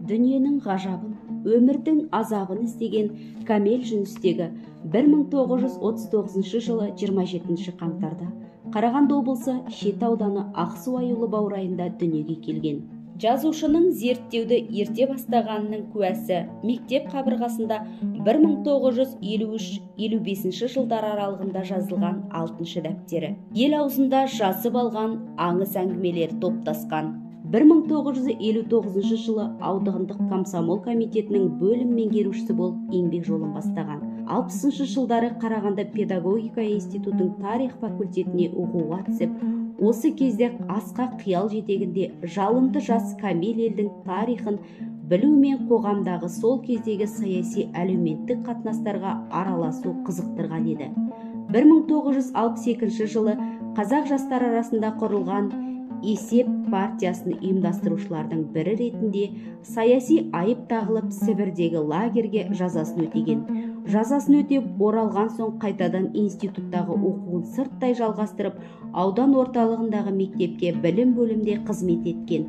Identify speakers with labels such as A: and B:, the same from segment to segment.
A: дүниенің ғажабын, өмірдің азабын іздеген Камел Жүністегі 1939 жылы 27 қаңтарда Қарағанды облысы Шет ауданы Ақсу аюлы баурайында дүниеге келген. Жазушының зерттеуді ерте бастағанының куәсі мектеп қабырғасында 1953-55 жылдар аралығында жазылған 6-шы дәптері. Ел аузында жазып алған аңыз әңгімелер топтасқан. 1959 жылы Аудандық комсомол комитетінің бөлім меңгерушісі болып еңбек жолын бастаған. 60 жылдары Қарағанды педагогика институтының тарих факультетіне оқуға түсіп, осы кезде асқа қиял жетегінде жалынды жас Камел елдің тарихын білу мен қоғамдағы сол кездегі саяси әлеуметтік қатынастарға араласу қызықтырған еді. 1962 жылы қазақ жастары арасында құрылған Есеп партиясын ұйымдастырушылардың бірі ретінде саяси айып тағылып Сібірдегі лагерге жазасын өтеген. Жазасын өтеп оралған соң қайтадан институттағы оқуын сырттай жалғастырып, аудан орталығындағы мектепке білім бөлімде қызмет еткен.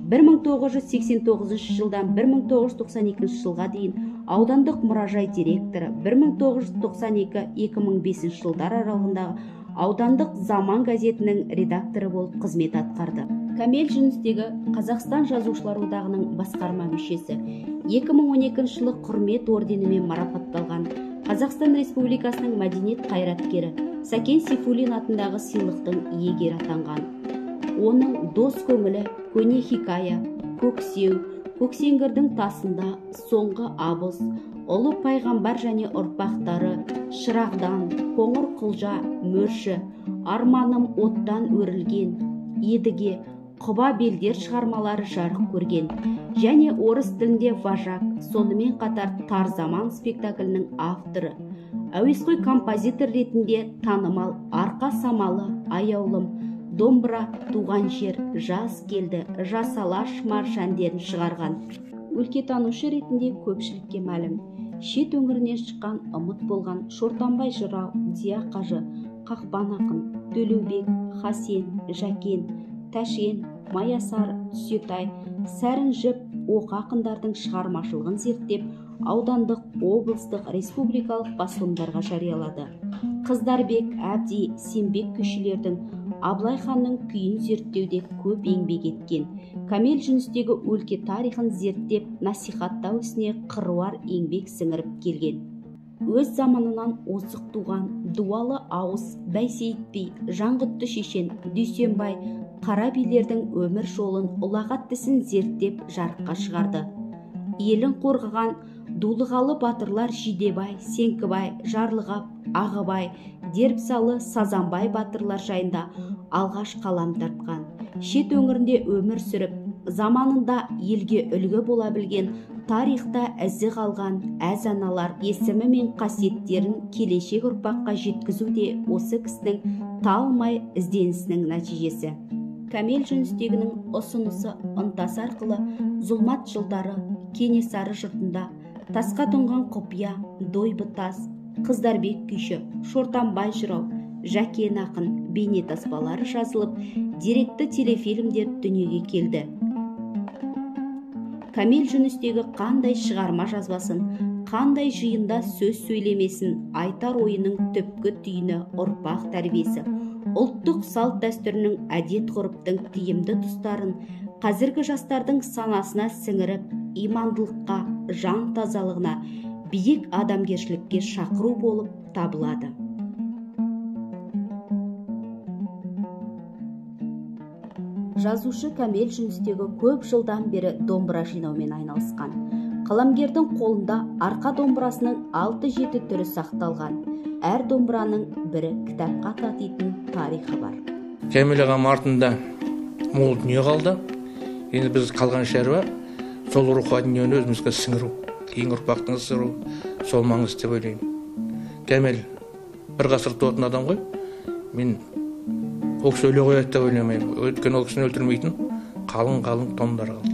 A: 1989 жылдан 1992 жылға дейін аудандық мұражай директоры, 1992-2005 жылдар аралығындағы аудандық Заман газетінің редакторы болып қызмет атқарды. Камел Жүністегі Қазақстан жазушылар одағының басқарма мүшесі, 2012 жылы құрмет орденімен марапатталған. Қазақстан Республикасының мәдениет қайраткері Сәкен Сейфуллин атындағы сыйлықтың иегері атанған. Оның Дос көңілі, Көне хикая, Көксеу, Көксеңгірдің тасында, Соңғы абыз, Ұлы пайғамбар және ұрпақтары, Шырағдан, Қоңыр құлжа, Мөрші, Арманым оттан өрілген, Едіге, Құба белдер шығармалары жарық көрген, және орыс тілінде Важак, сонымен қатар Тар заман спектаклінің авторы. Әуесқой композитор ретінде танымал Арқа самалы, Аяулым, Домбыра, Туған жер, Жаз келді, Жас алаш марш әндерін шығарған. Өлкетанушы ретінде көпшілікке мәлім. Шет өңірінен шыққан ұмыт болған Шортанбай жырау, Зия қажы, Қақпан ақын, Төлеубек, Хасен, Жәкен, Тәшен, Маясар, Сүйетай, Сәрін жіп, Оқ ақындардың шығармашылығын зерттеп, аудандық, облыстық, республикалық басылымдарға жариялады. Қыздарбек, Әбди, Сембек күйшілердің Абылай ханның күйін зерттеуде көп еңбек еткен. Камел Жүністегі өлке тарихын зерттеп, насихаттау ісіне қыруар еңбек сіңіріп келген. Өз заманынан озық туған Дуалы ауыз, Бәйсейіт би, Жаңғұтты шешен, Дүйсенбай, Қара билердің өмір жолын, ұлағат ісін зерттеп жарыққа шығарды. Елін қорғаған Дулығалы батырлар Жидебай, Сеңкібай, Жарлығап, Ағыбай, Дербсалы, Сазанбай батырлар жайында алғаш қалам тартқан. Шет өңірінде өмір сүріп, заманында елге үлгі бола білген, тарихта ізі қалған әз аналар есімі мен қасиеттерін келешек ұрпаққа жеткізу де осы кісінің талмай ізденісінің нәтижесі. Камел Жүністегінің ұсынысы ынтасы арқылы зұлмат жылдары, Кенесары жұртында, Тасқа тұнған құпия, Дойбы тас, Қыздарбек күйші, Шортанбай жырау, Жәкен ақын бейнетаспалары жазылып, деректі телефильмдер дүниеге келді. Камел Жүністегі қандай шығарма жазбасын, қандай жиында сөз сөйлемесін, айтар ойының түпкі түйіні ұрпақ тәрбиесі, ұлттық салт дәстүрінің әдет ғұрыптың тиімді тұстарын қазіргі жастардың санасына сіңіріп, имандылыққа, жан тазалығына, биік адамгершілікке шақыру болып табылады. Жазушы Камел Жүністегі көп жылдан бері домбыра жинаумен айналысқан. Қаламгердің қолында арқа домбырасының 6-7 түрі сақталған. Әр домбыраның бірі кітапқа татитын тарихы бар.
B: Камел ағам артында мол дүние қалды. Енді біз қалған шаруа сол рухани дүниені өзімізге сіңіру, кейін ұрпақтың сіңіру, сол маңызды деп ойлаймын. Камел бір ғасыр туатын адам ғой. Мен ол кісі өле қояды деп ойламаймын. Өйткені ол кісіні өлтірмейтін қалың томдар қалды.